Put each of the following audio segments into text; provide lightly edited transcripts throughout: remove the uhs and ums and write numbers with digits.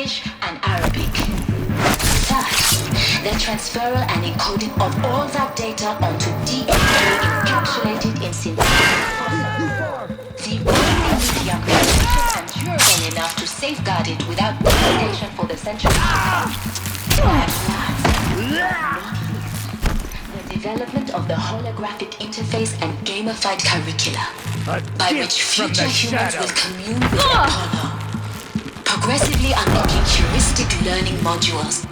English, and Arabic. Third, the transfer and encoding of all that data onto DNA encapsulated in synthetic phosphor. The only medium efficient and durable enough to safeguard it without degradation for the centuries to come. At last, the development of the holographic interface and gamified curricula, by which future humans will commune with Apollo, progressively unlocking heuristic learning modules,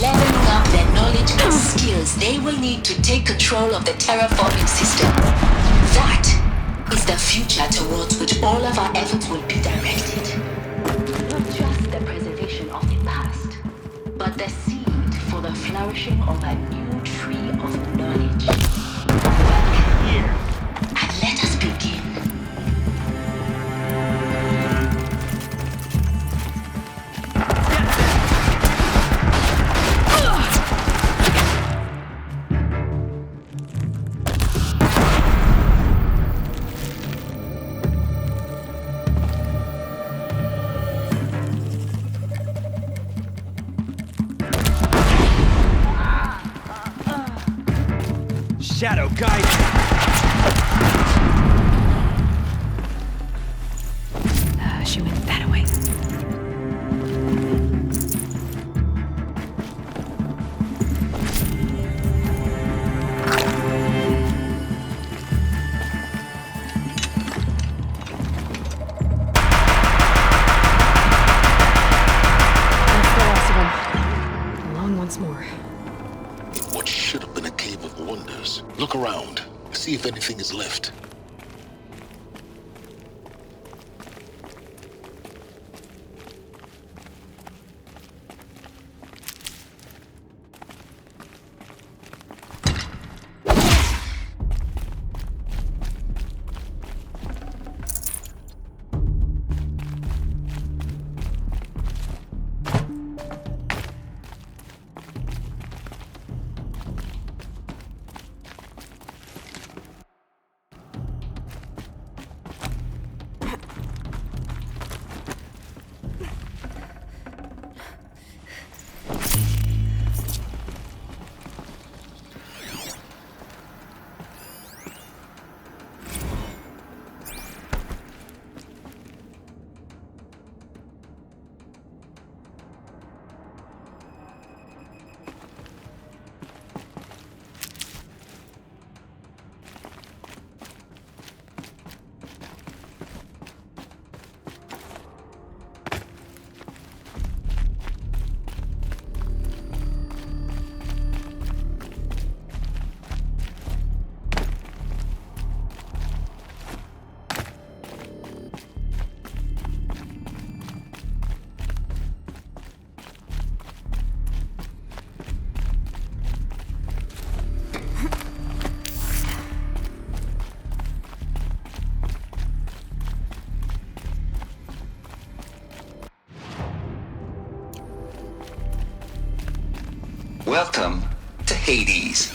leveling up their knowledge and skills they will need to take control of the terraforming system. That is the future towards which all of our efforts will be directed. Not just the preservation of the past, but the seed for the flourishing of a new tree of knowledge. Here. And let us begin. Shadow guide. She went that way. That's the last of them. Alone once more. What should have been a cave of wonders. Look around. See if anything is left. Welcome to Hades,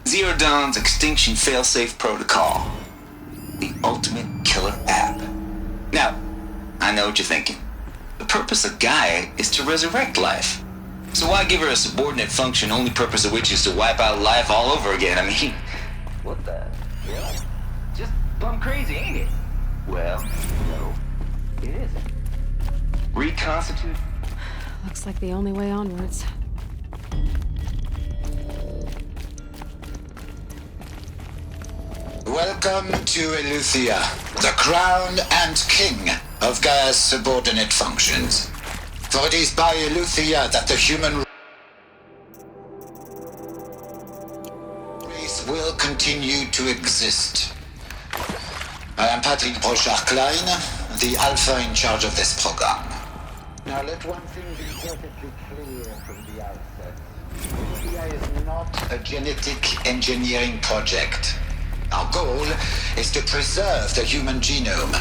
Zero Dawn's extinction failsafe protocol, the ultimate killer app. Now, I know what you're thinking. The purpose of Gaia is to resurrect life. So why give her a subordinate function, only purpose of which is to wipe out life all over again? I mean, what the? Yeah. Just plumb crazy, ain't it? Well, no, it isn't. Reconstitute? Looks like the only way onwards. Welcome to Eleuthia, the crown and king of Gaia's subordinate functions. For it is by Eleuthia that the human race will continue to exist. I am Patrick Brochard-Klein, the Alpha in charge of this program. Now let one thing be perfectly clear from the outset. Eleuthia is not a genetic engineering project. Our goal is to preserve the human genome,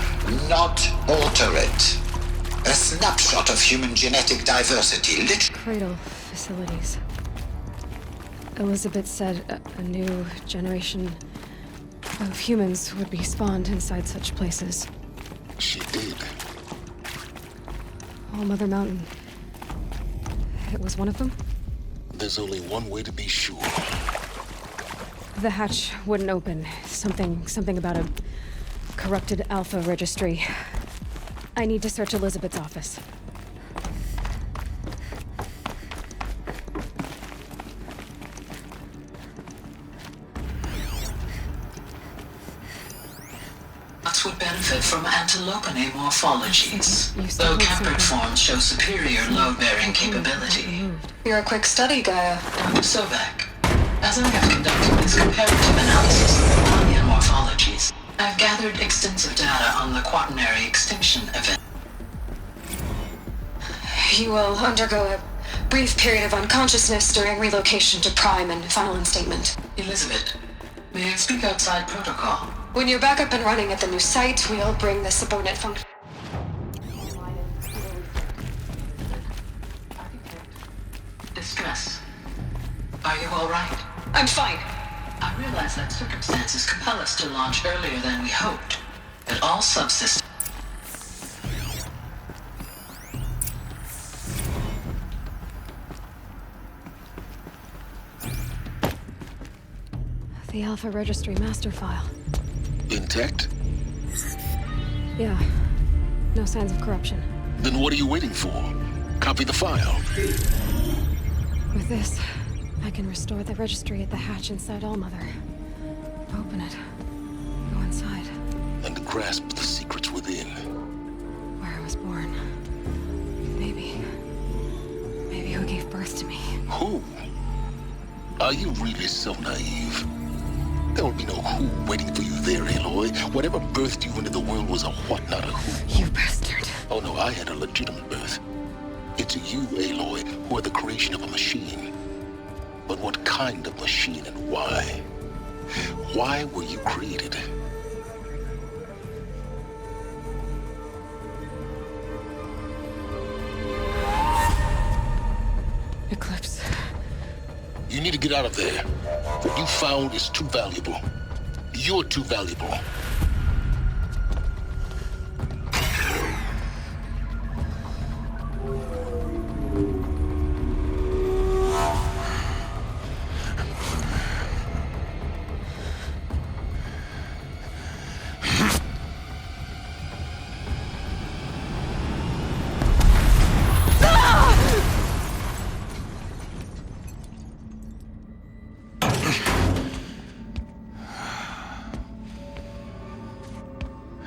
not alter it. A snapshot of human genetic diversity, Cradle facilities. Elizabeth said a new generation of humans would be spawned inside such places. She did. All Mother Mountain it was one of them? There's only one way to be sure. The hatch wouldn't open. Something about a corrupted Alpha registry. I need to search Elizabeth's office. Would benefit from antilopinae morphologies, You still though want Caprid something. forms show superior load-bearing capability. You're a quick study, Gaia. Dr. Sobek, as I have conducted this comparative analysis of the Iranian morphologies, I've gathered extensive data on the quaternary extinction event. You will undergo a brief period of unconsciousness during relocation to Prime and final instatement. Elizabeth, may I speak outside protocol? When you're back up and running at the new site, we'll bring the subordinate function. Distress. Are you all right? I'm fine. I realize that circumstances compel us to launch earlier than we hoped, but all subsystems. The Alpha Registry master file. Intact? Yeah. No signs of corruption. Then what are you waiting for? Copy the file. With this, I can restore the registry at the hatch inside Allmother. Open it. Go inside. And grasp the secrets within. Where I was born. Maybe who gave birth to me. Who? Are you really so naive? There will be no who waiting for you there, Aloy. Whatever birthed you into the world was a what, not a who. You bastard. Oh no, I had a legitimate birth. It's you, Aloy, who are the creation of a machine. But what kind of machine and why? Why were you created? Eclipse. You need to get out of there. What you found is too valuable. You're too valuable.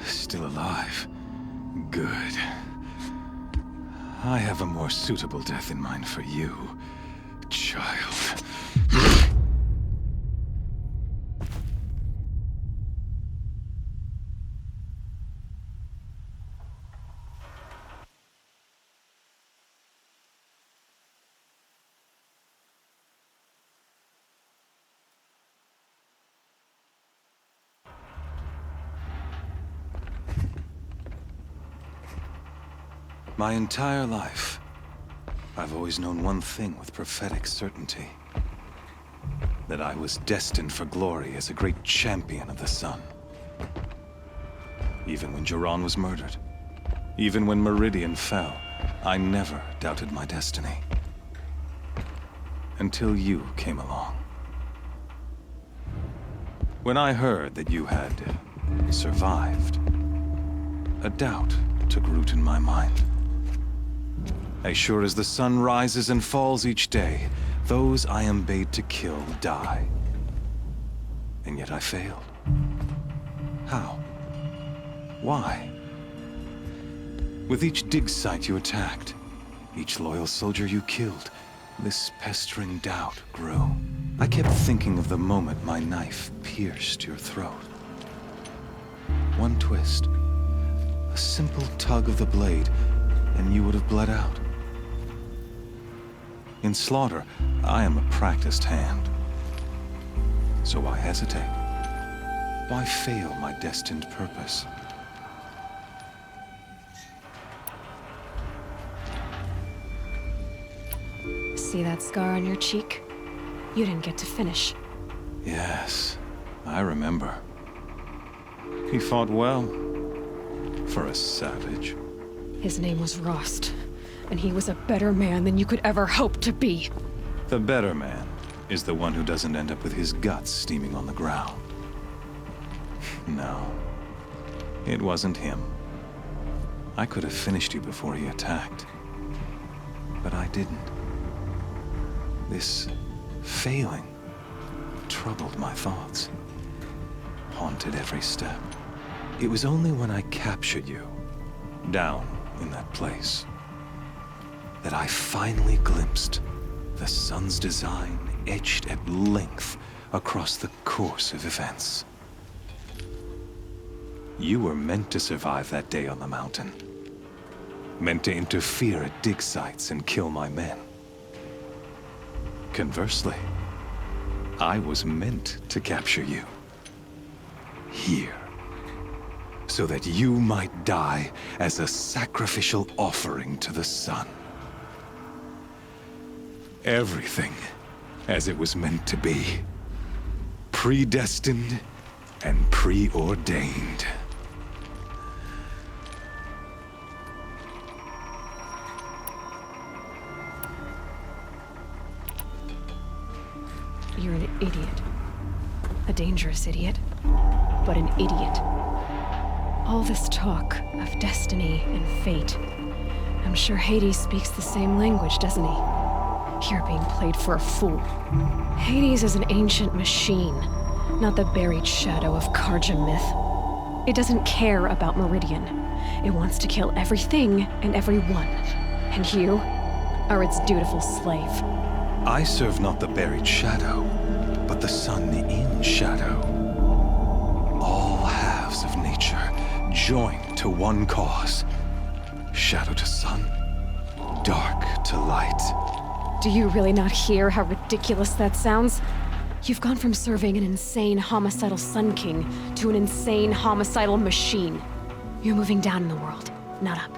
Still alive. Good. I have a more suitable death in mind for you, child. My entire life, I've always known one thing with prophetic certainty. That I was destined for glory as a great champion of the sun. Even when Jiran was murdered, even when Meridian fell, I never doubted my destiny. Until you came along. When I heard that you had survived, a doubt took root in my mind. As sure as the sun rises and falls each day, those I am bade to kill die. And yet I failed. How? Why? With each dig site you attacked, each loyal soldier you killed, this pestering doubt grew. I kept thinking of the moment my knife pierced your throat. One twist, a simple tug of the blade, and you would have bled out. In slaughter, I am a practiced hand. So why hesitate? Why fail my destined purpose? See that scar on your cheek? You didn't get to finish. Yes, I remember. He fought well. For a savage. His name was Rost. and he was a better man than you could ever hope to be. The better man is the one who doesn't end up with his guts steaming on the ground. No, it wasn't him. I could have finished you before he attacked, but I didn't. This failing troubled my thoughts, haunted every step. It was only when I captured you, down in that place, that I finally glimpsed the sun's design etched at length across the course of events. You were meant to survive that day on the mountain. Meant to interfere at dig sites and kill my men. Conversely, I was meant to capture you. Here. So that you might die as a sacrificial offering to the sun. Everything as it was meant to be. Predestined and preordained. You're an idiot. A dangerous idiot, but an idiot. All this talk of destiny and fate. I'm sure Hades speaks the same language, doesn't he? You're being played for a fool. Hades is an ancient machine, not the buried shadow of Karja myth. It doesn't care about Meridian. It wants to kill everything and everyone. And you are its dutiful slave. I serve not the buried shadow, but the sun in shadow. All halves of nature joined to one cause. Shadow to sun, dark to light. Do you really not hear how ridiculous that sounds? You've gone from serving an insane homicidal Sun King to an insane homicidal machine. You're moving down in the world, not up.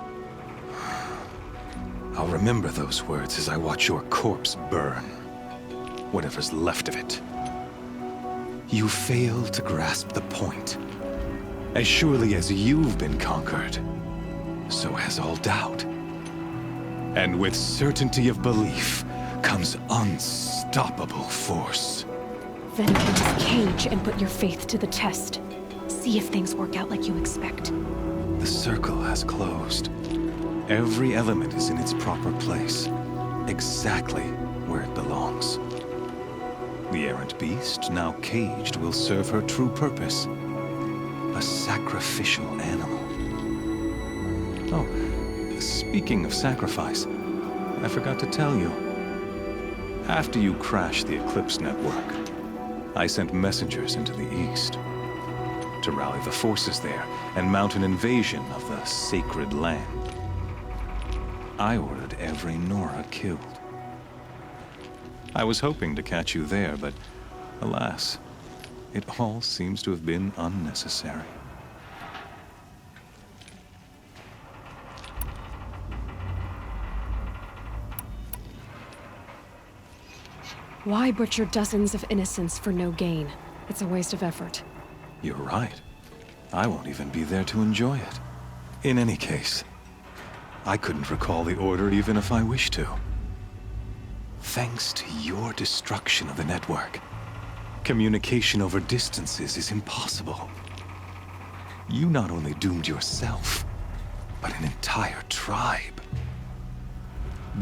I'll remember those words as I watch your corpse burn. Whatever's left of it. You fail to grasp the point. As surely as you've been conquered, so has all doubt. And with certainty of belief comes unstoppable force. Then enter this cage and put your faith to the test. See if things work out like you expect. The circle has closed. Every element is in its proper place, exactly where it belongs. The errant beast, now caged, will serve her true purpose. A sacrificial animal. Oh, speaking of sacrifice, I forgot to tell you. After you crashed the Eclipse network, I sent messengers into the east to rally the forces there and mount an invasion of the sacred land. I ordered every Nora killed. I was hoping to catch you there, but alas, it all seems to have been unnecessary. Why butcher dozens of innocents for no gain? It's a waste of effort. You're right. I won't even be there to enjoy it. In any case, I couldn't recall the order even if I wished to. Thanks to your destruction of the network, communication over distances is impossible. You not only doomed yourself, but an entire tribe.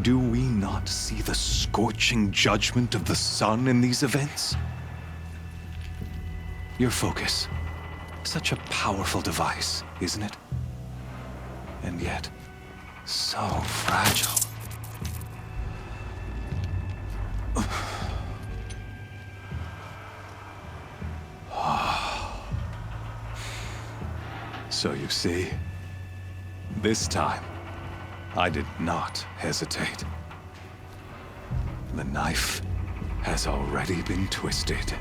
Do we not see the scorching judgment of the sun in these events? Your focus, such a powerful device, isn't it? And yet, so fragile. So you see, this time, I did not hesitate. The knife has already been twisted.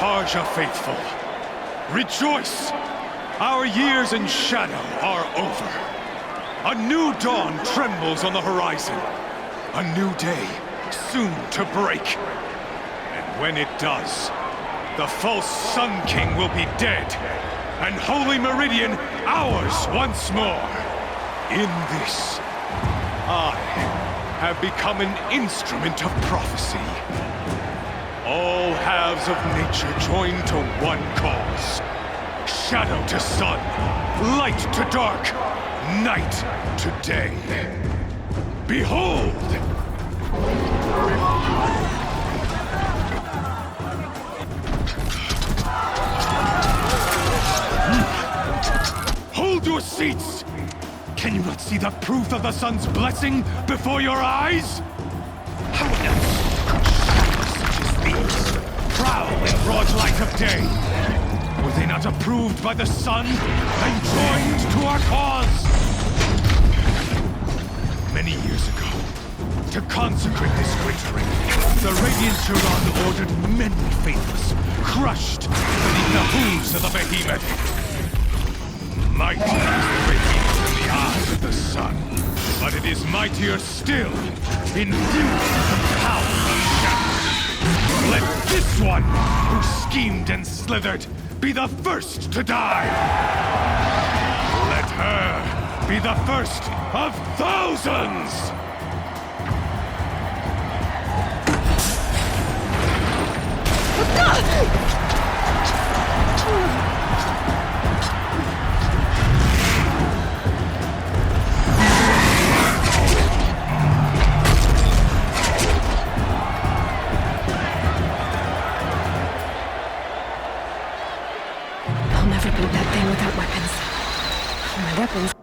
Carja faithful, rejoice! Our years in shadow are over. A new dawn trembles on the horizon. A new day soon to break. And when it does, the false Sun King will be dead, and Holy Meridian ours once more. In this, I have become an instrument of prophecy. All halves of nature join to one cause. Shadow to sun, light to dark, night to day. Behold! Hold your seats! Can you not see the proof of the sun's blessing before your eyes? How else could shadows such as these prowl in broad light of day? Were they not approved by the sun and joined to our cause? Many years ago, to consecrate this great ring, the Radiant Turan ordered many faithless, crushed beneath the hooves of the behemoth. Mighty is the radiance in the eyes of the sun, but it is mightier still, infused with the power of shadow. Let this one, who schemed and slithered, be the first to die! Let her be the first of thousands! I'll never beat that thing without weapons. My weapons